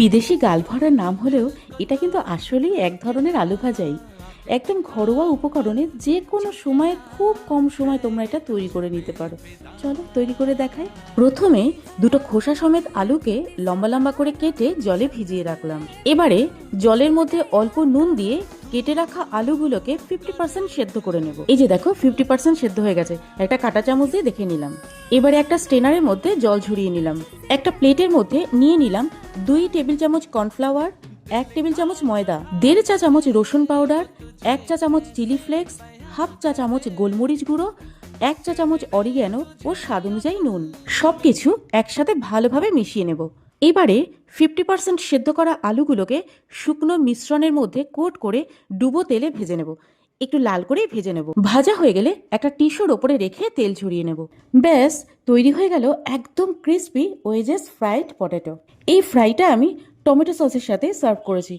বিদেশি গালভরার নাম হলেও এটা কিন্তু আসলেই এক ধরনের আলু ভাজাই। একদম ঘরোয়া উপকরণে যে কোনো সময় খুব কম সময় তোমরা এটা তৈরি করে নিতে পারো। চলো তৈরি করে দেখাই। প্রথমে দুটো খোসা সমেত আলুকে লম্বা লম্বা করে কেটে জলে ভিজিয়ে রাখলাম। এবারে জলের মধ্যে অল্প নুন দিয়ে কেটে রাখা আলুগুলোকে 50% সেদ্ধ করে নেব। এই যে দেখো 50% সেদ্ধ হয়ে গেছে। একটা কাঁটা চামচ দিয়ে দেখে নিলাম। এবারে একটা স্ট্রেনারের মধ্যে জল ঝরিয়ে নিলাম। একটা প্লেটের মধ্যে নিয়ে নিলাম 2 টেবিল চামচ কর্নফ্লাওয়ার, 1 টেবিল চামচ ময়দা, 1.5 চা চামচ রসুন পাউডার, 1 চা চামচ চিলি ফ্লেক্স, হাফ চা চামচ গোলমরিচ গুঁড়ো, 1 চা চামচ অরিগ্যানো ও স্বাদ অনুযায়ী নুন। সবকিছু একসাথে ভালোভাবে মিশিয়ে নেব। এবারে 50% সেদ্ধ করা আলুগুলোকে শুকনো মিশ্রণের মধ্যে কোট করে ডুবো তেলে ভেজে নেব। একটু লাল করেই ভেজে নেব। ভাজা হয়ে গেলে একটা টিস্যুর ওপরে রেখে তেল ঝরিয়ে নেব। ব্যাস তৈরি হয়ে গেল একদম ক্রিস্পি ওয়েজেস ফ্রাইড পটেটো। এই ফ্রাইটা আমি টমেটো সসের সাথে সার্ভ করেছি।